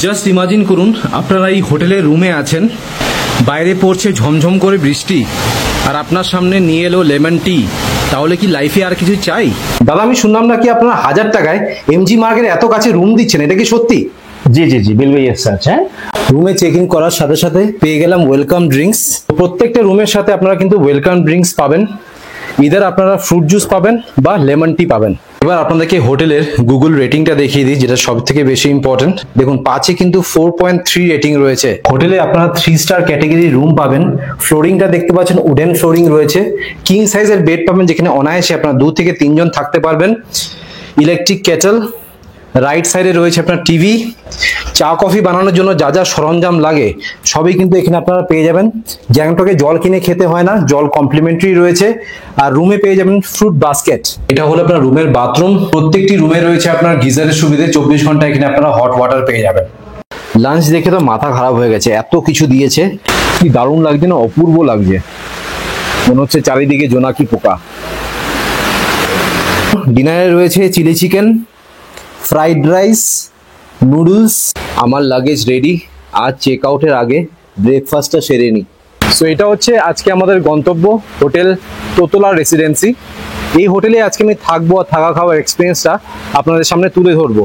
Just imagine করুন আপনারা এই হোটেলের রুমে আছেন, বাইরে পড়ছে ঝমঝম করে বৃষ্টি, আর আপনার সামনে নিয়ে এলো লেমন টি। তাহলে কি লাইফে আর কিছু চাই? দাদা, আমি শুনলাম নাকি আপনারা 1000 টাকায় এমজি মার্গের এত কাছে রুম দিচ্ছেন, এটা কি সত্যি? जी जी जी बिल्कुल ये सच है। রুমে চেক ইন করার সাথে সাথে পেয়ে গেলাম ওয়েলকাম ড্রিঙ্কস। প্রত্যেকটা রুমের সাথে আপনারা কিন্তু ওয়েলকাম ড্রিঙ্কস পাবেন, ইদার আপনারা ফ্রুট জুস পাবেন বা লেমন টি পাবেন। এবার আপনাদেরকে হোটেলের গুগল রেটিংটা দেখিয়ে দিই, যেটা সব থেকে বেশি ইম্পর্টেন্ট। দেখুন 5-এ কিন্তু 4.3 রেটিং রয়েছে। হোটেলে আপনারা 3 স্টার ক্যাটাগরি রুম পাবেন। ফ্লোরিংটা দেখতে পাচ্ছেন উডেন ফ্লোরিং রয়েছে। কিং সাইজের বেড পাবেন, যেখানে অনায়াসে আপনারা 2 থেকে 3 জন থাকতে পারবেন। ইলেকট্রিক কেটল, রাইট সাইডে রয়েছে আপনার টিভি। চা কফি বানানোর জন্য যা যা সরঞ্জাম লাগে সবই কিন্তু এখানে আপনারা পেয়ে যাবেন। গ্যাংটকে জল কিনে খেতে হয় না, জল কমপ্লিমেন্টারি রয়েছে। আর রুমে পেয়ে যাবেন ফ্রুট বাস্কেট। এটা হলো আপনার রুমের বাথরুম। প্রত্যেকটি রুমে রয়েছে আপনার গিজারের সুবিধে। 24 ঘন্টা এখানে আপনারা হট ওয়াটার পেয়ে যাবেন। লাঞ্চ দেখে তো মাথা খারাপ হয়ে গেছে, এত কিছু দিয়েছে। কি দারুণ লাগছে না, অপূর্ব লাগছে, মনে হচ্ছে চারিদিকে জোনাকি পোকা। ডিনারে রয়েছে chilli chicken, fried rice, noodles. আমার লাগেজ রেডি, আজ চেক আউটের আগে ব্রেকফাস্টটা সেরে নিই। সো এটা হচ্ছে আজকে আমাদের গন্তব্য, হোটেল তোতলা রেসিডেন্সি। এই হোটেলে আজকে আমি থাকবো আর থাকা খাওয়ার এক্সপিরিয়েন্সটা আপনাদের সামনে তুলে ধরবো।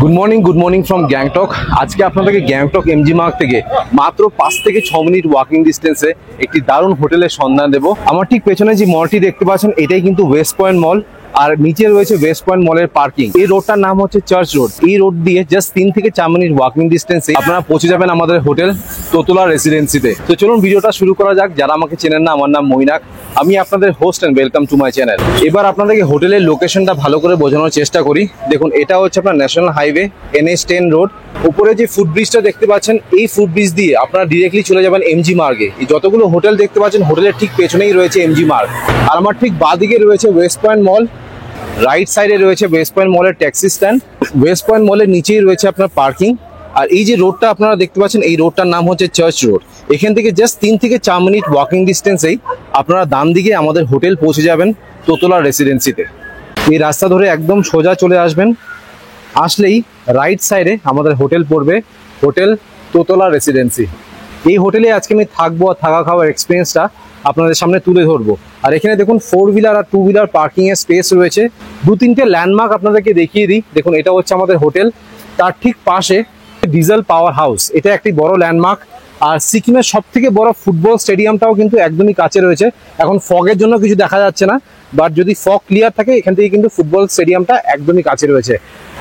Good morning from Gangtok. আজকে আপনাদেরকে গ্যাংটক এমজি মার্গ থেকে মাত্র 5 থেকে 6 মিনিট ওয়াকিং ডিস্টেন্সে একটি দারুণ হোটেলের সন্ধান দেবো। আমার ঠিক পেছনে যে মলটি দেখতে পাচ্ছেন, এটাই কিন্তু ওয়েস্ট পয়েন্ট মল, আর নিচে রয়েছে ওয়েস্ট পয়েন্ট মলের পার্কিং। এই রোডটার নাম হচ্ছে চার্চ রোড। এই রোড দিয়ে জাস্ট 3 থেকে 4 মিনিট ওয়াকিং ডিস্টেন্সে আপনারা পৌঁছে যাবেন আমাদের হোটেল তোতলা রেসিডেন্সিতে। তো চলুন ভিডিওটা শুরু করা যাক। যারা আমাকে চেনেন না, আমার নাম মইনাক, আমি আপনাদের host and welcome to my channel. এবার আপনাদেরকে হোটেলের লোকেশনটা ভালো করে বোঝানোর চেষ্টা করি। দেখুন, এটা হচ্ছে আপনার ন্যাশনাল হাইওয়ে NH10 রোড। উপরে যে ফুট ব্রিজটা দেখতে পাচ্ছেন, এই ফুট ব্রিজ দিয়ে আপনারা ডিরেক্টলি চলে যাবেন এমজি মার্গে। এই যতগুলো হোটেল দেখতে পাচ্ছেন, হোটেলের ঠিক পেছনেই রয়েছে এমজি মার্গ। আর আমার ঠিক বাঁদিকে রয়েছে ওয়েস্ট পয়েন্ট মল, রাইট সাইডে রয়েছে ওয়েস্ট পয়েন্ট মলের ট্যাক্সি স্ট্যান্ড। ওয়েস্ট পয়েন্ট মলের নিচেই রয়েছে আপনার পার্কিং। আর এই যে রোডটা আপনারা দেখতে পাচ্ছেন, এই রোডটার নাম হচ্ছে চার্চ রোড। এখান থেকে জাস্ট 3 থেকে 4 মিনিট ওয়াকিং ডিস্টেন্সেই আপনারা ডান দিকে আমাদের হোটেল পৌঁছে যাবেন তোতলা রেসিডেন্সিতে। এই রাস্তা ধরে একদম সোজা চলে আসবেন, আসলেই রাইট সাইডে আমাদের হোটেল পড়বে, হোটেল তোতলা রেসিডেন্সি। এই হোটেলে আজকে আমি থাকবো আর থাকা খাওয়ার এক্সপিরিয়েন্সটা আপনাদের সামনে তুলে ধরবো। আর এখানে দেখুন 4 হুইলার আর 2 হুইলার পার্কিং এর স্পেস রয়েছে। 2-3টে ল্যান্ডমার্ক আপনাদেরকে দেখিয়ে দিই। দেখুন, এটা হচ্ছে আমাদের হোটেল, তার ঠিক পাশে ডিজেল পাওয়ার হাউস, এটা একটি বড় ল্যান্ডমার্ক। আর সিকিমের সব থেকে বড় ফুটবল স্টেডিয়ামটাও কিন্তু একদমই কাছে রয়েছে। এখন ফগের জন্য কিছু দেখা যাচ্ছে না, বাট যদি ফগ ক্লিয়ার থাকে এখান থেকে কিন্তু ফুটবল স্টেডিয়ামটা একদমই কাছে রয়েছে।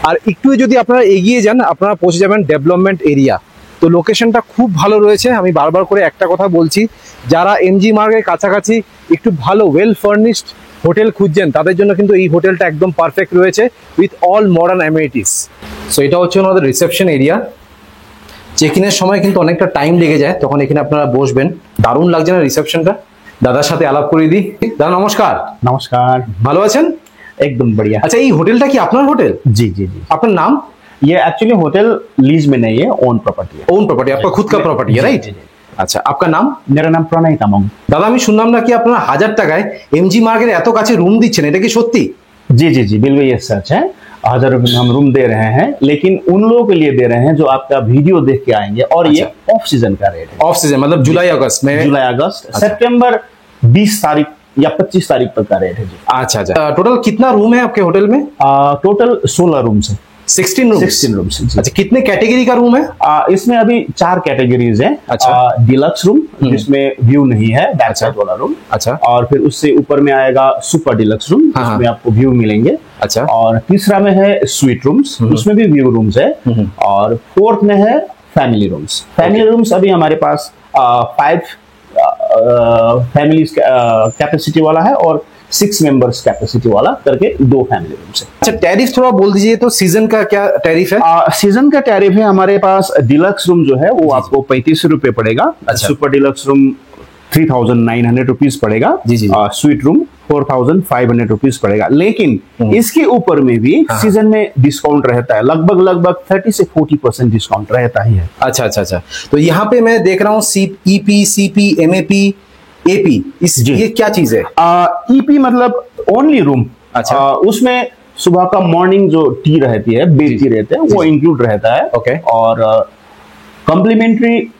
আর একটু যদি আপনারা এগিয়ে যান, আপনারা পৌঁছে যাবেন ডেভেলপমেন্ট এরিয়া। তো লোকেশনটা খুব ভালো রয়েছে। আমি বারবার করে একটা কথা বলছি, যারা এমজি মার্গের কাছাকাছি একটু ভালো ওয়েল ফার্নিশড হোটেল খুঁজছেন, তাদের জন্য কিন্তু এই হোটেলটা একদম পারফেক্ট রয়েছে with all modern amenities. So এটা হচ্ছে আমাদের রিসেপশন এরিয়া। চেক ইনের সময় কিন্তু অনেকটা টাইম লেগে যায়, তখন এখানে আপনারা বসবেন। দারুণ লাগছে না রিসেপশনটা? দাদার সাথে আলাপ করে দিই। দাদা নমস্কার। नमस्कार। ভালো আছেন? एकदम बढ़िया। আচ্ছা, এই হোটেলটা কি আপনার হোটেল? जी जी जी। আপনার নাম? ये एक्चुअली होटल लीज में नहीं है, ओन प्रॉपर्टी है। ओन प्रॉपर्टी, आपका खुद का प्रॉपर्टी है, राइट? আচ্ছা, আপনার নাম? मेरा नाम प्रणय तामांग। দাদা, আমি শুনলাম নাকি আপনারা 1000 টাকায় এমজি মার্গের এত কাছে রুম দিচ্ছেন, এটা কি সত্যি? जी जी जी बिल्कुल ये सच है। 1000 रुपए में हम रूम दे रहे हैं, लेकिन उन लोगों के लिए दे रहे हैं जो आपका वीडियो देख के आएंगे। और ये ऑफ सीजन का रेट है। ऑफ सीजन मतलब जुलाई अगस्त में? जुलाई अगस्त सितंबर 20 तारीख या 25 तारीख तक का रेट है जी। अच्छा अच्छा। टोटल कितना रूम है आपके होटल में? टोटल 16 रूम्स है। 16 रूम? 16 रूम्स। अच्छा, कितने कैटेगरी का रूम है? इसमें अभी 4 कैटेगरीज है। अच्छा। डिलक्स रूम, जिसमें व्यू नहीं है, बैक साइड वाला रूम। अच्छा। और फिर उससे ऊपर में आएगा सुपर डिलक्स रूम, जिसमें आपको व्यू मिलेंगे। अच्छा। और तीसरा में है स्वीट रूम्स, उसमें भी व्यू रूम्स है। और फोर्थ में है फैमिली रूम्स। फैमिली रूम्स अभी हमारे पास 5 फैमिली कैपेसिटी वाला है और 6 मेंबर्स कैपेसिटी वाला करके 2 फैमिली रूम्स है। अच्छा, टैरिफ थोड़ा बोल दीजिए तो, सीजन का क्या टैरिफ है? सीजन का टैरिफ है हमारे पास, डिलक्स रूम जो है वो आपको 35 रुपए पड़ेगा। अच्छा। सुपर डिलक्स रूम 3900 रुपीज पड़ेगा। जी जी। स्वीट रूम 4500 रुपीज पड़ेगा। लेकिन इसके ऊपर में भी सीजन में डिस्काउंट रहता है, लगभग 30 से 40% डिस्काउंट रहता ही है। अच्छा अच्छा अच्छा। तो यहाँ पे मैं देख रहा हूँ EP, CP, MAP, AP, ये क्या चीज है? EP मतलब ओनली रूम। अच्छा। उसमें सुबह का मॉर्निंग जो टी रहती है, बेड टी रहते हैं, वो इंक्लूड रहता है। Okay. और कॉम्प्लीमेंट्री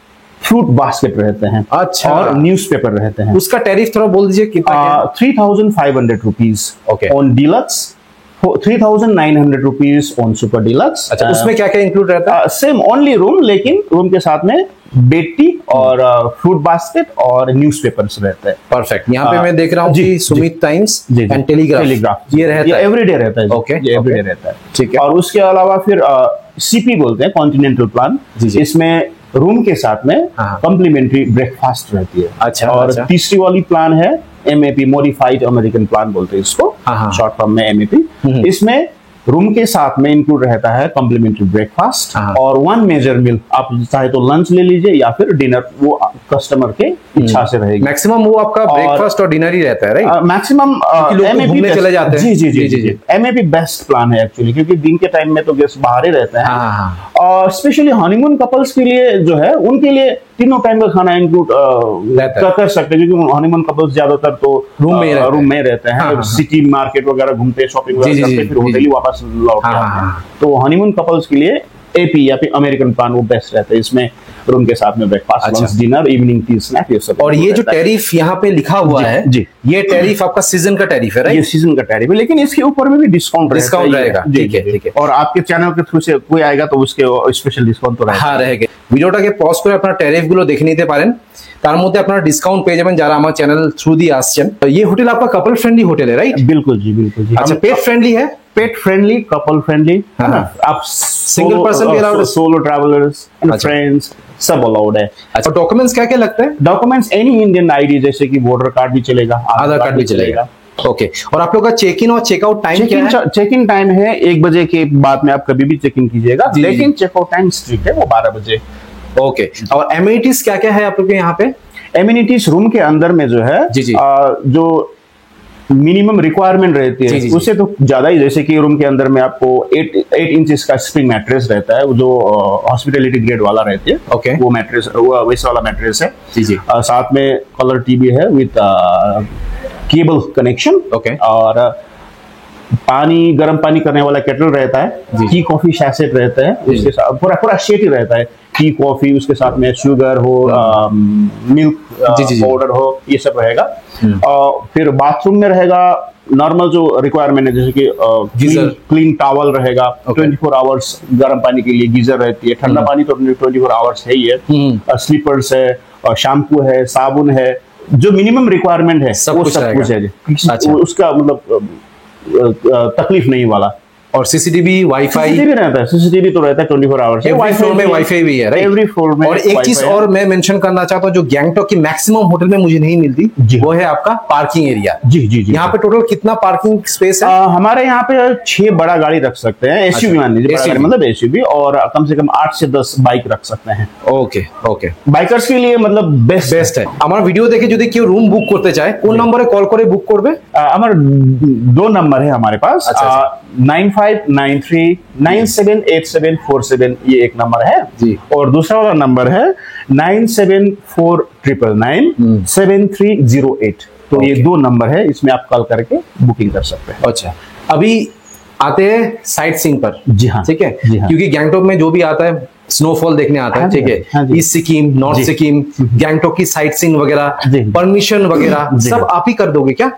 फ्रूट बास्केट रहते हैं। अच्छा। और न्यूज़पेपर रहते हैं। उसका टैरिफ थोड़ा बोल दीजिए कितना क्या है? 3,500 rupees Okay. On deluxe, 3,900 rupees on super deluxe. अच्छा, उसमें क्या क्या इंक्लूड रहता है? सेम ओनली रूम, लेकिन रूम के साथ में बेड टी और फ्रूट बास्केट और न्यूज़पेपर्स रहते हैं। परफेक्ट। यहाँ पे मैं देख रहा हूँ जी, कि सुमित टाइम्स जी, जी। एंड टेलीग्राफ ये रहता है। एवरीडे रहता है। Okay, ये एवरीडे okay. रहता है। ठीक है। और उसके अलावा फिर सीपी बोलते हैं, कॉन्टिनेंटल प्लान। जी, जी। इसमें रूम के साथ में हाँ। कॉम्प्लीमेंट्री ब्रेकफास्ट रहती है। अच्छा, और अच्छा। तीसरी वाली प्लान है एमएपी, मॉडिफाइड अमेरिकन प्लान बोलते हैं इसको, हाँ, हाँ। शॉर्ट फॉर्म में एमएपी। इसमें रूम के साथ में इंक्लूड रहता है कॉम्प्लीमेंट्री ब्रेकफास्ट हाँ। और 1 मेजर मील। आप चाहे तो लंच ले लीजिए या फिर डिनर, वो कस्टमर के इच्छा से रहेगी। मैक्सिमम वो आपका और- ब्रेकफास्ट और डिनर ही रहता है, राइट? मैक्सिमम लोग तो घूमने चले जाते हैं। जी जी जी, जी जी, जी जी। एमएपी बेस्ट प्लान है एक्चुअली, क्योंकि दिन के टाइम में तो गेस्ट बाहर ही रहते हैं। हाँ, हाँ। और स्पेशली हनीमून कपल्स के लिए जो है, उनके लिए तीनों टाइम का खाना इंक्लूड रहता है। कर सकते हैं, क्योंकि हनीमून कपल्स ज्यादातर तो रूम में ही रहते हैं। रूम में रहते हैं। हाँ, हाँ, सिटी मार्केट वगैरह घूमते हैं, शॉपिंग जी, जी, वगैरह जी, करते हैं, फिर जी, होटल जी। ही वापस लौट हाँ, के हाँ, आते हैं। हाँ। तो हनीमून कपल्स के लिए एपी या फिर अमेरिकन प्लान वो बेस्ट रहता है। इसमें रूम के साथ में ब्रेकफास्ट, अच्छा। Lunch, dinner, evening tea, snack, ये सब। और ये जो रहता है। टैरिफ यहाँ पे लिखा हुआ जी, है, जी। ये टैरिफ आपका सीजन का टैरिफ है, ये राइट? सीजन का टैरिफ है, लेकिन इसके ऊपर में भी डिस्काउंट डिस्काउंट रहेगा। जी, ठीक है, जी, ठीक है। और आपके चैनल के थ्रू से कोई आएगा तो उसके स्पेशल डिस्काउंट तो रहेगा। হ্যাঁ রেগে ভিডিওটাকে পজ করে আপনারা ট্যারিফ গুলো দেখে নিতে পারেন। তার মধ্যে আপনারা ডিসকাউন্ট পেয়ে যাবেন যারা আমার চ্যানেল थ्रू দিয়ে আসছেন। तो ये होटल आपका कपल फ्रेंडली होटल है, राइट? बिल्कुल जी, बिल्कुल जी। अच्छा, पेट फ्रेंडली है? पेट फ्रेंडली, कपल फ्रेंडली, है ना? आप Single person भी allowed है? सोलो ट्रैवलर्स एंड अच्छा। फ्रेंड्स सब अलाउड है। अच्छा, डॉक्यूमेंट्स क्या क्या लगता है? डॉक्यूमेंट्स एनी इंडियन आईडी, जैसे कि वोटर कार्ड भी चलेगा, आधार कार्ड भी चलेगा। ओके। और आप लोग का चेक इन और चेकआउट टाइम क्या है? चेक इन टाइम है 1 बजे के बाद में, आप कभी भी चेक इन कीजिएगा, जी, जी। लेकिन चेकआउट टाइम स्ट्रिक्ट है, वो 12 बजे। ओके। और एमिनिटीज क्या क्या है आप लोग के यहाँ पे? एमिनिटीज रूम के अंदर में जो है, जी, जी। जो मिनिमम रिक्वायरमेंट रहती जी, है जी, जी। उससे तो ज्यादा ही, जैसे कि रूम के अंदर में आपको 8 इंचेस का स्प्रिंग मैट्रेस रहता है, वो जो हॉस्पिटैलिटी ग्रेड वाला रहती है। Okay. वो मैट्रेस, वो वैसा वाला मैट्रेस है। जी, जी। साथ में कलर टीवी है विद केबल कनेक्शन। Okay. और पानी, गर्म पानी करने वाला केटल रहता है। जी। टी कॉफी सैशेट रहता है, जी। उसके साथ पूरा पूरा सेट ही रहता है। टी कॉफी, उसके साथ में शुगर हो, मिल्क जी, जी, जी। पाउडर हो, ये सब रहेगा। फिर बाथरूम में रहेगा नॉर्मल जो रिक्वायरमेंट है, जैसे कि गीजर। क्लीन टॉवल रहेगा, Okay. 24 आवर्स गर्म पानी के लिए गीजर रहती है। ठंडा पानी तो 24 आवर्स है ही है। स्लीपर्स है, और शैम्पू है, साबुन है, जो मिनिमम रिक्वायरमेंट है सब वो कुछ सब रहेगा। कुछ है। अच्छा। उसका मतलब तकलीफ नहीं वाला। और सीसीटीवी, वाईफाई? सीसीटीवी रहता है, सीसीटीवी तो रहता है 24 आवर्स। एवरी फ्लोर में वाईफाई भी है, राइट? एवरी फ्लोर में। और एक चीज Wi-Fi है। और मैं मेंशन करना चाहता हूँ, जो गैंगटॉक की मैक्सिमम होटल में मुझे नहीं मिलती, जी। वो है आपका पार्किंग एरिया। जी जी जी। यहाँ पे टोटल कितना पार्किंग स्पेस है? हमारे यहाँ पे 6 बड़ा गाड़ी रख सकते हैं, एसयूवी मान लीजिए, बड़ा SUV। गाड़ी मतलब एसयूवी, और कम से कम 8 से 10 बाइक रख सकते हैं। ওকে ওকে, बाइकर्स के लिए मतलब बेस्ट বেস্ট है। আমার ভিডিও দেখে যদি কেউ রুম বুক করতে চায় কোন নম্বরে কল করে বুক করবে? हमारे 2 नंबर है हमारे पास। अच्छा, अच्छा। 9593978747, ये एक नंबर है जी। और दूसरा वाला नंबर है 9749997308। तो ये Okay. 2 नंबर है, इसमें आप कॉल करके बुकिंग कर सकते हैं। अच्छा, अभी आते हैं साइट सीइंग पर। जी हाँ। ठीक है, जी हाँ। क्योंकि गैंगटॉक में जो भी आता है स्नोफॉल देखने आता है, हाँ जी, ठीक है, हाँ जी। ईस्ट सिक्किम, नॉर्थ जी। सिक्किम, गैंगटॉक की साइट सीइंग वगैरह, जी। परमिशन वगैरह जी। सब आप ही कर दोगे क्या?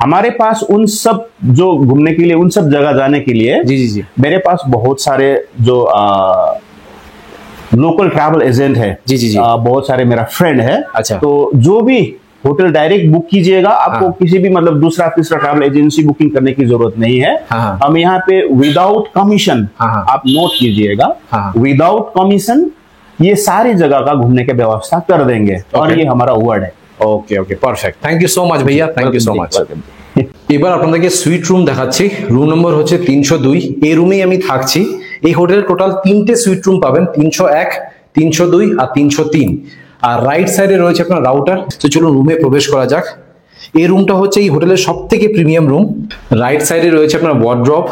हमारे पास उन सब जो घूमने के लिए, उन सब जगह जाने के लिए जी जी जी मेरे पास बहुत सारे जो लोकल ट्रैवल एजेंट है। जी, जी, जी। बहुत सारे मेरा फ्रेंड है। अच्छा। तो जो भी होटल डायरेक्ट बुक कीजिएगा, आपको हाँ। किसी भी मतलब दूसरा तीसरा ट्रैवल एजेंसी बुकिंग करने की जरूरत नहीं है। हाँ। हम यहाँ पे विदाउट कमीशन, हाँ। आप नोट कीजिएगा, हाँ। विदाउट कमीशन ये सारी जगह का घूमने की व्यवस्था कर देंगे। और Okay. ये हमारा वर्ड है। Okay okay, perfect. Thank you so much ভাইয়া, থ্যাংক ইউ সো মাচ। এবার আপনাদেরকে সুইট রুম দেখাচ্ছি। রুম নম্বর হচ্ছে 302। এই রুমেই আমি থাকছি। এই হোটেলে টোটাল 3টে সুইট রুম পাবেন, 301, 302 আর 303। আর রাইট সাইডে রয়েছে আপনার রাউটার। তো চলুন রুমে প্রবেশ করা যাক। এই রুমটা হচ্ছে এই হোটেলের সবথেকে প্রিমিয়াম রুম। রাইট সাইডে রয়েছে আপনার ওয়ার্ড্রপ,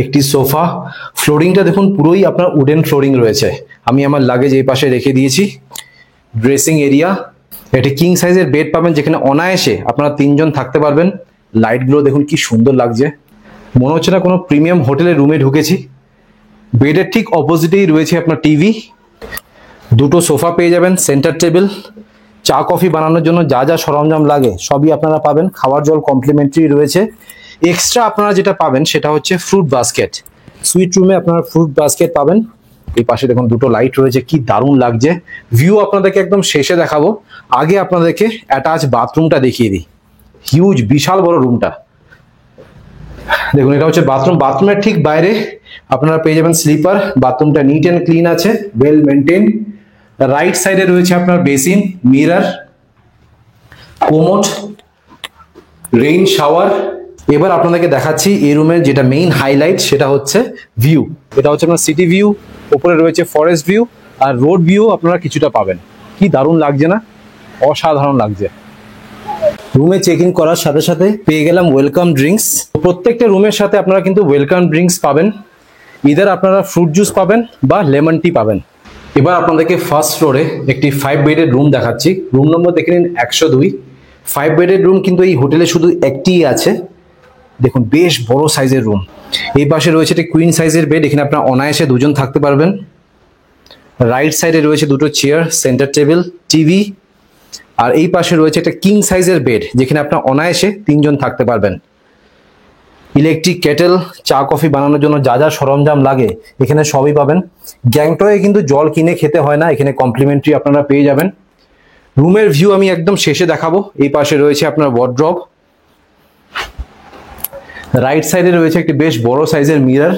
একটি সোফা। ফ্লোরিংটা দেখুন পুরোই আপনার উডেন ফ্লোরিং রয়েছে। আমি আমার লাগেজ এই পাশে রেখে দিয়েছি। ড্রেসিং এরিয়া, একটা কিং সাইজের বেড পাবেন যেখানে অনায়াসে আপনারা 3 জন থাকতে পারবেন। লাইটগুলো দেখুন কি সুন্দর লাগছে। মনে হচ্ছে না কোনো প্রিমিয়াম হোটেলের রুমে ঢুকেছি। বেডের ঠিক অপোজিটেই রয়েছে আপনার টিভি, দুটো সোফা পেয়ে যাবেন, সেন্টার টেবিল, চা কফি বানানোর জন্য যা যা সরঞ্জাম লাগে সবই আপনারা পাবেন। খাওয়ার জল কমপ্লিমেন্টারি রয়েছে। এক্সট্রা আপনারা যেটা পাবেন সেটা হচ্ছে ফ্রুট বাস্কেট। সুইট রুমে আপনারা ফ্রুট বাস্কেট পাবেন। এই পাশে দেখুন দুটো লাইট রয়েছে, কি দারুণ লাগছে। ভিউ আপনাদেরকে একদম শেষে দেখাবো, আগে আপনাদেরকে অ্যাটাচ বাথরুমটা দেখিয়ে দিই। হিউজ, বিশাল বড় রুমটা। দেখুন এটা হচ্ছে বাথরুম। বাথরুমের ঠিক বাইরে আপনারা পেয়ে যাবেন স্লিপার। বাথরুমটা নিট অ্যান্ড ক্লিন আছে, ওয়েল মেনটেন। রাইট সাইডে রয়েছে আপনার basin, mirror, commode, rain shower. এবার আপনাদেরকে দেখাচ্ছি এই রুমের যেটা মেইন হাইলাইট, সেটা হচ্ছে ভিউ। এটা হচ্ছে আপনার সিটি ভিউ, উপরে রয়েছে ফরেস্ট ভিউ, আর রোড ভিউ আপনারা কিছুটা পাবেন। কি দারুণ লাগছে না? অসাধারণ লাগছে। রুমে চেক ইন করার সাথে সাথে পেয়ে গেলাম ওয়েলকাম ড্রিঙ্কস। প্রত্যেকটা রুমের সাথে আপনারা কিন্তু ওয়েলকাম ড্রিঙ্কস পাবেন। ইদার আপনারা ফ্রুট জুস পাবেন বা লেমন টি পাবেন। এবার আপনাদেরকে ফার্স্ট ফ্লোরে একটি 5 বেডের রুম দেখাচ্ছি। রুম নম্বর দেখে নিন 102। 5 বেডের রুম কিন্তু এই হোটেলে শুধু একটিই আছে। দেখুন বেশ বড় সাইজের রুম। এই পাশে রয়েছে একটি কুইন সাইজের বেড, এখানে আপনারা অনায়াসে দুজন থাকতে পারবেন। রাইট সাইডে রয়েছে দুটো চেয়ার, সেন্টার টেবিল, টিভি। আর এই পাশে রয়েছে একটা কিং সাইজের বেড, যেখানে আপনারা অনায়াসে 3 জন থাকতে পারবেন। ইলেকট্রিক কেটেল, চা কফি বানানোর জন্য যা যা সরঞ্জাম লাগে এখানে সবই পাবেন। গ্যাংটকে কিন্তু জল কিনে খেতে হয় না, এখানে কমপ্লিমেন্টারি আপনারা পেয়ে যাবেন। রুমের ভিউ আমি একদম শেষে দেখাবো। এই পাশে রয়েছে আপনার ওয়ার্ড্রব। রাইট সাইডে রয়েছে একটি বেশ বড় সাইজের মিরর।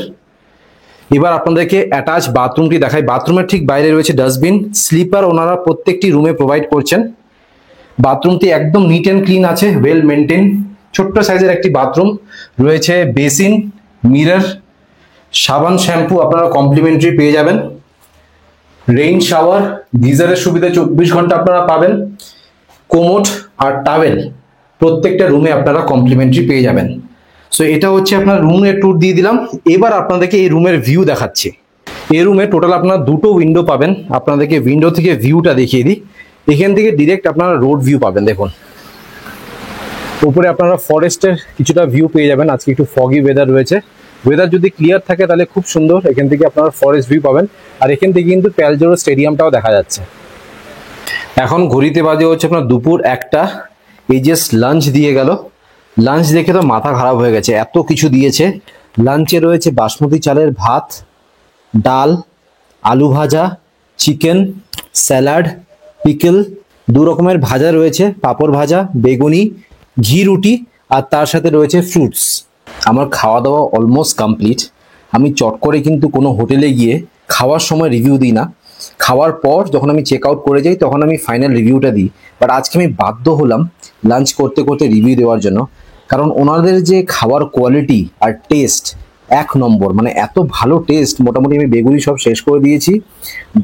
এবার আপনাদেরকে অ্যাটাচ বাথরুমটি দেখাই। বাথরুমের ঠিক বাইরে রয়েছে ডাস্টবিন। স্লিপার ওনারা প্রত্যেকটি রুমে প্রোভাইড করছেন। বাথরুমটি একদম নিট অ্যান্ড ক্লিন আছে, ওয়েল মেনটেন। ছোট্ট সাইজের একটি বাথরুম রয়েছে, বেসিন, মিরর, সাবান, শ্যাম্পু আপনারা কমপ্লিমেন্টারি পেয়ে যাবেন। রেইন শাওয়ার, গিজারের সুবিধা 24 ঘন্টা আপনারা পাবেন। কোমোড আর টাওয়েল প্রত্যেকটা রুমে আপনারা কমপ্লিমেন্টারি পেয়ে যাবেন। সো এটা হচ্ছে আপনার রুমের ট্যুর দিয়ে দিলাম। এবার আপনাদেরকে এই রুমের ভিউ দেখাচ্ছি। এই রুমে টোটাল আপনারা দুটো উইন্ডো পাবেন। আপনাদেরকে উইন্ডো থেকে ভিউটা দেখিয়ে দিই। এখান থেকে ডিরেক্ট আপনারা রোড ভিউ পাবেন। দেখুন উপরে আপনারা ফরেস্টের কিছুটা ভিউ পেয়ে যাবেন। আজকে একটু ফগি ওয়েদার রয়েছে। ওয়েদার যদি ক্লিয়ার থাকে তাহলে খুব সুন্দর। এখান থেকে আপনারা ফরেস্ট ভিউ পাবেন। আর এখান থেকে কিন্তু প্যালজোরো স্টেডিয়ামটাও দেখা যাচ্ছে। এখন ঘড়িতে বাজে হচ্ছে আপনার দুপুর 1টা। এই যে লাঞ্চ দিয়ে গেল, লাঞ্চ দেখে তো মাথা খারাপ হয়ে গেছে, এত কিছু দিয়েছে। লাঞ্চে রয়েছে বাসমতি চালের ভাত, ডাল, আলু ভাজা, চিকেন, স্যালাড, পিকল, 2 রকমের ভাজা রয়েছে, পাঁপড় ভাজা, বেগুনি, ঘি রুটি, আর তার সাথে রয়েছে ফ্রুটস। আমার খাওয়া দাওয়া অলমোস্ট কমপ্লিট। আমি চট করে কিন্তু কোনো হোটেলে গিয়ে খাওয়ার সময় রিভিউ দিই না। খাওয়ার পর যখন আমি চেক আউট করে যাই তখন আমি ফাইনাল রিভিউটা দিই। বাট আজকে আমি বাধ্য হলাম লাঞ্চ করতে করতে রিভিউ দেওয়ার জন্য, কারণ ওনাদের যে খাওয়ার কোয়ালিটি আর টেস্ট 1 নম্বর। মানে এত ভালো টেস্ট, মোটামুটি আমি বেগুনি সব শেষ করে দিয়েছি।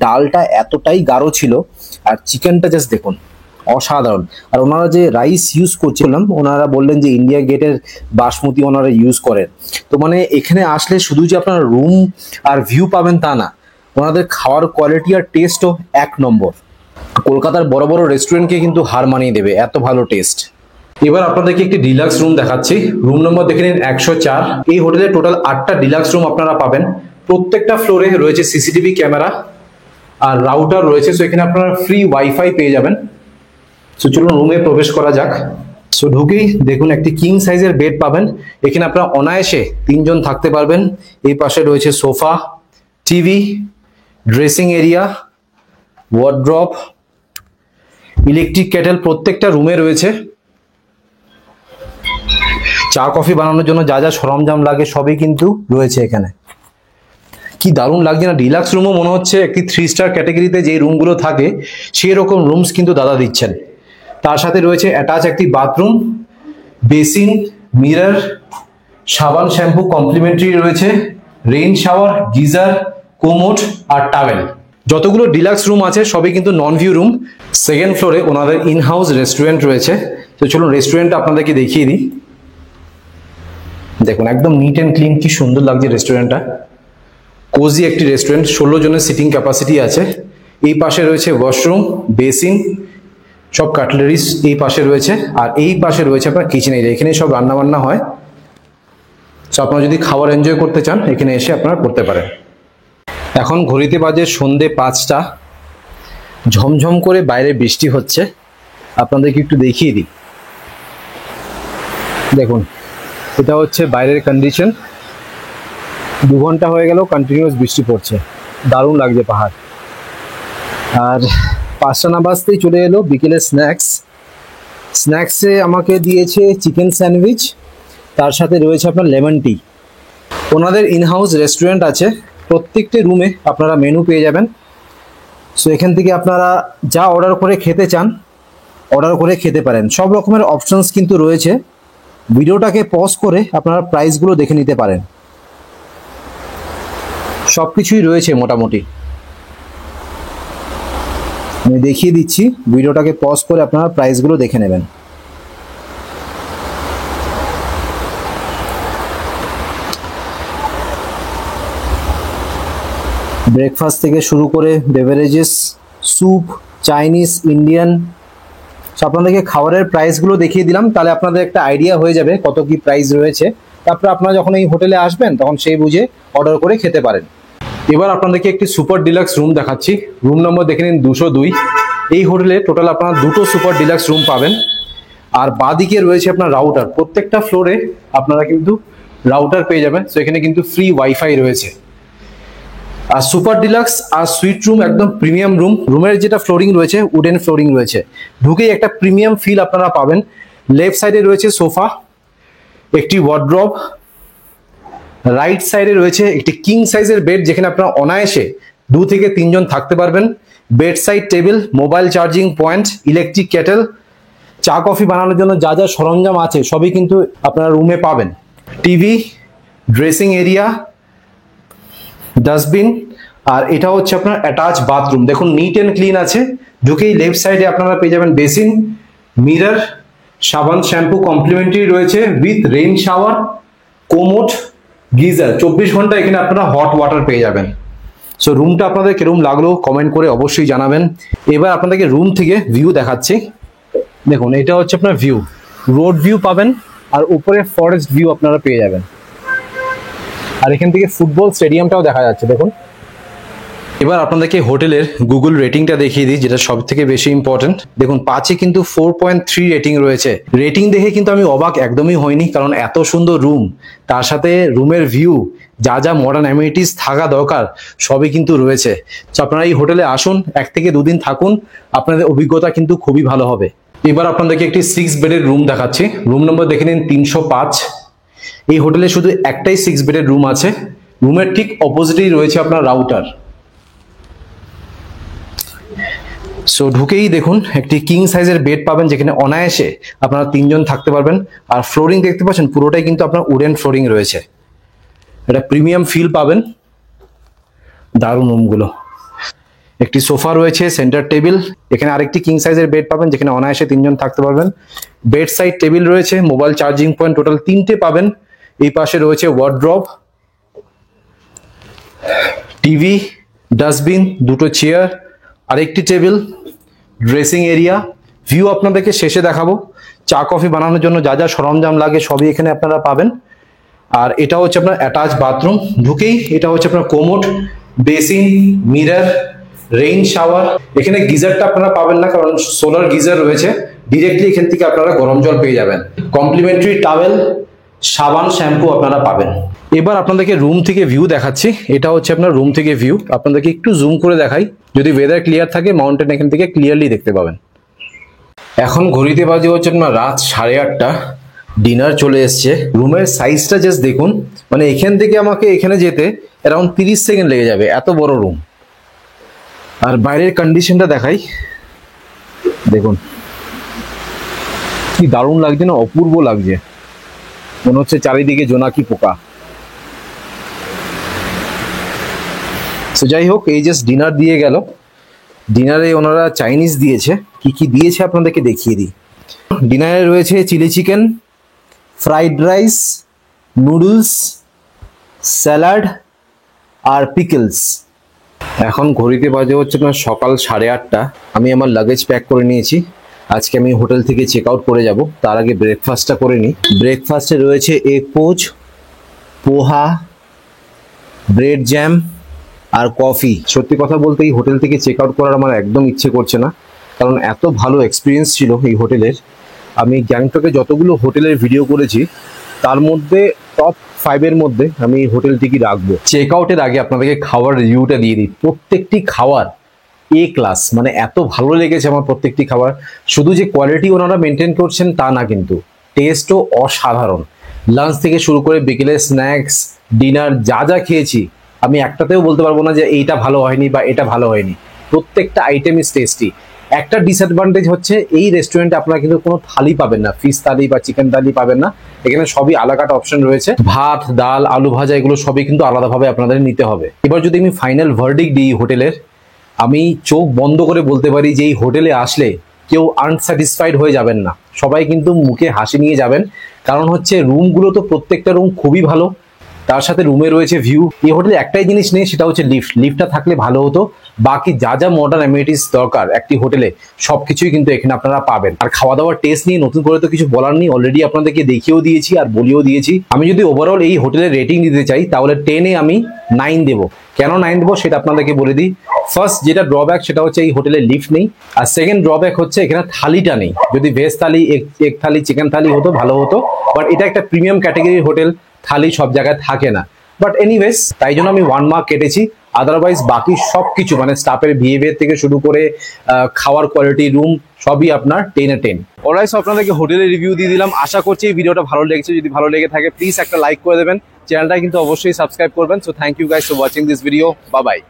ডালটা এতটাই গাঢ় ছিল, আর চিকেনটা জাস্ট দেখুন অসাধারণ। আর ওনারা যে রাইস ইউজ করছিলাম, ওনারা বললেন যে ইন্ডিয়া গেটের বাসমতি ওনারা ইউজ করেন। তো মানে এখানে আসলে শুধু যে আপনারা রুম আর ভিউ পাবেন তা না, ওনাদের খাওয়ার কোয়ালিটি আর টেস্টও 1 নম্বর। কলকাতার বড় বড় রেস্টুরেন্টকে কিন্তু হার মানিয়ে দেবে, এত ভালো টেস্ট। এবার আপনাদেরকে একটি ডিলাক্স রুম দেখাচ্ছি। রুম নম্বর দেখে নিন 104। এই হোটেলে টোটাল 8টা ডিলাক্স রুম আপনারা পাবেন। প্রত্যেকটা ফ্লোরে রয়েছে সিসিটিভি ক্যামেরা আর রাউটার রয়েছে। সো এখানে আপনারা ফ্রি ওয়াইফাই পেয়ে যাবেন। সো চলুন রুমে প্রবেশ করা যাক। সো ঢুকেই দেখুন একটি কিং সাইজের বেড পাবেন। এখানে আপনারা অনায়াসে 3 জন থাকতে পারবেন। এই পাশে রয়েছে sofa, TV, dressing area, wardrobe, electric kettle প্রত্যেকটা রুমে রয়েছে। চা কফি বানানোর জন্য যা যা সরঞ্জাম লাগে সবই কিন্তু রয়েছে এখানে। কি দারুণ লাগছে না? ডিলাক্স রুমও মনে হচ্ছে একটি 3 স্টার ক্যাটাগরিতে যে রুমগুলো থাকে সেই রকম রুমস কিন্তু দাদা দিচ্ছেন। তার সাথে রয়েছে অ্যাটাচ একটি বাথরুম, বেসিন, মিরর, সাবান, শ্যাম্পু কমপ্লিমেন্টারি রয়েছে, রেইন শাওয়ার, গিজার, কোমোড আর টাওয়েল। যতগুলো ডিলাক্স রুম আছে সবই কিন্তু নন ভিউ রুম। সেকেন্ড ফ্লোরে ওনাদের ইন হাউস রেস্টুরেন্ট রয়েছে। তো চলুন রেস্টুরেন্টটা আপনাদেরকে দেখিয়ে দিই। দেখুন একদম নিট অ্যান্ড ক্লিন, কি সুন্দর লাগছে রেস্টুরেন্টটা। কোজি একটি রেস্টুরেন্ট, 16 জনের সিটিং ক্যাপাসিটি আছে। এই পাশে রয়েছে ওয়াশরুম, বেসিন, সব কাটলারিজ এই পাশে রয়েছে। আর এই পাশে রয়েছে আপনার কিচেন এরিয়া, এখানে সব রান্না বান্না হয়। সো আপনারা যদি খাবার এনজয় করতে চান এখানে এসে আপনারা করতে পারেন। এখন ঘড়িতে বাজে সন্ধে 5টা, ঝমঝম করে বাইরে বৃষ্টি হচ্ছে। আপনাদেরকে একটু দেখিয়ে দিই, দেখুন এটা হচ্ছে বাইরের কন্ডিশন। 2 ঘন্টা হয়ে গেল কন্টিনিউয়াস বৃষ্টি পড়ছে, দারুণ লাগছে পাহাড়। আর 5টা না বাজতেই চলে এলো বিকেলের স্ন্যাক্সে আমাকে দিয়েছে চিকেন স্যান্ডউইচ, তার সাথে রয়েছে আপনার লেমন টি। ওনাদের ইনহাউস রেস্টুরেন্ট আছে, প্রত্যেকটি রুমে আপনারা মেনু পেয়ে যাবেন। সো এখান থেকে আপনারা যা অর্ডার করে খেতে চান অর্ডার করে খেতে পারেন। সব রকমের অপশনস কিন্তু রয়েছে। ভিডিওটাকে পজ করে আপনারা প্রাইসগুলো দেখে নিতে পারেন, সব কিছুই রয়েছে মোটামুটি। আমি দেখিয়ে দিচ্ছি, ভিডিওটাকে পজ করে আপনারা প্রাইসগুলো দেখে নেবেন। ব্রেকফাস্ট থেকে শুরু করে বেভারেজেস, স্যুপ, চাইনিজ, ইন্ডিয়ান, আপনাদেরকে খাবারের প্রাইসগুলো দেখিয়ে দিলাম, তাহলে আপনাদের একটা আইডিয়া হয়ে যাবে কত কি প্রাইস রয়েছে। তারপরে আপনারা যখন এই হোটেলে আসবেন তখন সেই বুঝে অর্ডার করে খেতে পারেন। এবার আপনাদেরকে একটি সুপার ডিলাক্স রুম দেখাচ্ছি। রুম নম্বর দেখে নিন 202। এই হোটেলে টোটাল আপনারা 2টো সুপার ডিলাক্স রুম পাবেন। আর বাঁদিকে রয়েছে আপনার রাউটার, প্রত্যেকটা ফ্লোরে আপনারা কিন্তু রাউটার পেয়ে যাবেন। তো এখানে কিন্তু ফ্রি ওয়াইফাই রয়েছে। আর সুপার ডিলাক্স আর সুইট রুম একদম প্রিমিয়াম রুম। রুমের যেটা ফ্লোরিং রয়েছে উডেন ফ্লোরিং রয়েছে, ঢুকেই একটা প্রিমিয়াম ফিল আপনারা পাবেন। লেফট সাইডে রয়েছে সোফা, একটি ওয়ার্ড্রব, রাইট সাইডে রয়েছে একটি কিং সাইজের বেড, যেখানে আপনারা অনায়াসে 2 থেকে 3 জন থাকতে পারবেন। Bed side table, mobile charging point, electric kettle, চা কফি বানানোর জন্য যা যা সরঞ্জাম আছে সবই কিন্তু আপনারা রুমে পাবেন। টিভি, ড্রেসিং এরিয়া, ডাস্টবিন, আর এটা হচ্ছে আপনার অ্যাটাচ বাথরুম। দেখুন নিট অ্যান্ড ক্লিন আছে। ঢুকেই লেফট সাইডে আপনারা পেয়ে যাবেন বেসিন, মিরর, সাবান, শ্যাম্পু কমপ্লিমেন্টারি রয়েছে with rain shower, commode, geyser. 24 ঘন্টা এখানে আপনারা হট ওয়াটার পেয়ে যাবেন। সো রুমটা আপনাদের কিরকম লাগলো কমেন্ট করে অবশ্যই জানাবেন। এবার আপনাদেরকে রুম থেকে ভিউ দেখাচ্ছি। দেখুন এটা হচ্ছে আপনার ভিউ, রোড ভিউ পাবেন আর উপরে ফরেস্ট ভিউ আপনারা পেয়ে যাবেন। আর এখান থেকে ফুটবল স্টেডিয়ামটাও দেখা যাচ্ছে দেখুন। এবার আপনাদেরকে হোটেলের গুগল রেটিংটা দেখিয়ে দিই, যেটা সব থেকে বেশি ইম্পর্টেন্ট। দেখুন 5-এ কিন্তু 4.3 রেটিং রয়েছে। রেটিং দেখে কিন্তু আমি অবাক একদমই হইনি, কারণ এত সুন্দর রুম, তার সাথে রুমের ভিউ, যা যা মডার্ন অ্যামিনিটিস থাকা দরকার সবই কিন্তু রয়েছে। তো আপনারা এই হোটেলে আসুন, 1 থেকে 2 দিন থাকুন, আপনাদের অভিজ্ঞতা কিন্তু খুবই ভালো হবে। এবার আপনাদেরকে একটি 6 বেডের রুম দেখাচ্ছি। রুম নম্বর দেখে নিন 305। এই হোটেলে শুধু একটাই 6 বেডের রুম আছে। রুমের ঠিক অপোজিটেই রয়েছে আপনার রাউটার। সো ঢুকেই দেখুন একটি কিং সাইজের বেড পাবেন, যেখানে অনায়াসে আপনারা 3 জন থাকতে পারবেন। আর ফ্লোরিং দেখতে পাচ্ছেন পুরোটাই কিন্তু আপনার উডেন ফ্লোরিং রয়েছে, এটা প্রিমিয়াম ফিল পাবেন। দারুণ রুমগুলো। একটি সোফা রয়েছে, সেন্টার টেবিল, এখানে আরেকটি কিং সাইজের বেড পাবেন, যেখানে অনায়াসে 3 জন থাকতে পারবেন। বেড সাইড টেবিল রয়েছে, মোবাইল চার্জিং পয়েন্ট টোটাল 3টে পাবেন। এই পাশে রয়েছে ওয়ার্ড্রব, টিভি, ডাস্টবিন, 2টো চেয়ার, আরেকটি টেবিল, ড্রেসিং এরিয়া। ভিউ আপনাদেরকে শেষে দেখাবো। চা কফি বানানোর জন্য যা যা সরঞ্জাম লাগে সবই এখানে আপনারা পাবেন। আর এটা হচ্ছে আপনার অ্যাটাচ বাথরুম। ঢুকেই এটা হচ্ছে আপনার commode, basin, mirror, rain shower. এখানে গিজারটা আপনারা পাবেন না, কারণ সোলার গিজার রয়েছে। ডিরেক্টলি এখান থেকে আপনারা গরম জল পেয়ে যাবেন। কমপ্লিমেন্টারি টাওয়েল, সাবান, শ্যাম্পু আপনারা পাবেন। এবার আপনাদেরকে রুম থেকে ভিউ দেখাচ্ছি। এটা হচ্ছে আপনার রুম থেকে ভিউ। আপনাদেরকে একটু জুম করে দেখাই, যদি ওয়েদার ক্লিয়ার থাকে মাউন্টেন এখান থেকে ক্লিয়ারলি দেখতে পাবেন। এখন ঘড়িতে বাজে হচ্ছে আপনার রাত 8:30। ডিনার চলে এসছে। রুমের সাইজটা জাস্ট দেখুন, মানে এখান থেকে আমাকে এখানে যেতে অ্যারাউন্ড 30 সেকেন্ড লেগে যাবে, এত বড় রুম। আর বাইরের কন্ডিশনটা দেখাই, দেখুন কি দারুণ লাগছে না, অপূর্ব লাগছে, মনে হচ্ছে চারিদিকে জোনাকি পোকা। তো যাই হোক, এই জাস্ট ডিনার দিয়ে গেল। ডিনারে ওনারা চাইনিজ দিয়েছে, কি কি দিয়েছে আপনাদেরকে দেখিয়ে দিই। ডিনারে রয়েছে chilli chicken, fried rice, noodles, salad আর পিকলস। এখন ঘড়িতে বাজে হচ্ছে না সকাল 8:30। আমি আমার লাগেজ প্যাক করে নিয়েছি। আজকে আমি হোটেল থেকে চেক আউট করে যাব, তার আগে ব্রেকফাস্টটা করে নিই। ব্রেকফাস্টে রয়েছে এগ পোচ, পোহা, ব্রেড জ্যাম আর কফি। সত্যি কথা বলতে এই হোটেল থেকে চেক আউট করার আমার একদম ইচ্ছে করছে না, কারণ এত ভালো এক্সপিরিয়েন্স ছিল এই হোটেলের। আমি গ্যাংটকে যতগুলো হোটেলের ভিডিও করেছি তার মধ্যে টপ 5-এর মধ্যে আমি এই হোটেলটিকে রাখবো। চেক আউটের আগে আপনাদেরকে খাওয়ার রিভিউটা দিয়ে দিই। প্রত্যেকটি খাবার এ ক্লাস, মানে এত ভালো লেগেছে আমার প্রত্যেকটি খাবার। শুধু যে কোয়ালিটি ওনারা মেনটেন করছেন তা না, কিন্তু টেস্টও অসাধারণ। লাঞ্চ থেকে শুরু করে বিকেলে স্ন্যাক্স, ডিনার যা যা খেয়েছি আমি একটাতেও বলতে পারবো না যে এইটা ভালো হয়নি বা এটা ভালো হয়নি। প্রত্যেকটা আইটেম ইজ টেস্টি। একটা ডিসঅ্যাডভান্টেজ হচ্ছে এই রেস্টুরেন্টে আপনারা কিন্তু কোনো থালি পাবেন না, ফিশ থালি বা চিকেন থালি পাবেন না। এখানে সবই আলাকাট অপশন রয়েছে, ভাত, ডাল, আলু ভাজা এগুলো সবই কিন্তু আলাদাভাবে আপনাদের নিতে হবে। এবার যদি আমি ফাইনাল ভার্ডিক্ট দিই হোটেলের, আমি চোখ বন্ধ করে বলতে পারি যে এই হোটেলে আসলে কেউ আনস্যাটিসফাইড হয়ে যাবেন না, সবাই কিন্তু মুখে হাসি নিয়ে যাবেন। কারণ হচ্ছে রুমগুলো তো প্রত্যেকটা রুম খুবই ভালো, তার সাথে রুমে রয়েছে ভিউ। এই হোটেলে একটাই জিনিস নেই, সেটা হচ্ছে লিফট। লিফটটা থাকলে ভালো হতো। বাকি যা যা মডার্ন অ্যামিনিটিস দরকার একটি হোটেলে সবকিছুই কিন্তু এখানে আপনারা পাবেন। আর খাওয়া দাওয়ার টেস্ট নিয়ে নতুন করে তো কিছু বলার নেই, অলরেডি আপনাদেরকে দেখিয়েও দিয়েছি আর বলিও দিয়েছি। আমি যদি ওভারঅল এই হোটেলের রেটিং দিতে চাই তাহলে 10-এ আমি 9 দেবো। কেন 9 দেবো সেটা আপনাদেরকে বলে দিই। ফার্স্ট যেটা ড্রব্যাক সেটা হচ্ছে এই হোটেলে লিফট নেই, আর সেকেন্ড ড্রব্যাক হচ্ছে এখানে থালিটা নেই। যদি ভেজ থালি, এক থালি, চিকেন থালি হতো ভালো হতো, বাট এটা একটা প্রিমিয়াম ক্যাটাগরির হোটেল, থালি সব জায়গায় থাকে না। বাট এনিওয়েজ, তাই জন্য আমি 1 মার্ক কেটেছি। আদারওয়াইজ বাকি সবকিছু মানে স্টাফের বিহেভিয়ার থেকে শুরু করে খাওয়ার কোয়ালিটি, রুম সবই আপনার 10-এ 10। অলরাইট, আপনাদেরকে হোটেলের রিভিউ দিয়ে দিলাম। আশা করছি এই ভিডিওটা ভালো লেগেছে। যদি ভালো লেগে থাকে প্লিজ একটা লাইক করে দেবেন, চ্যানেলটা কিন্তু অবশ্যই সাবস্ক্রাইব করবেন। So thank you guys for watching this video. Bye by.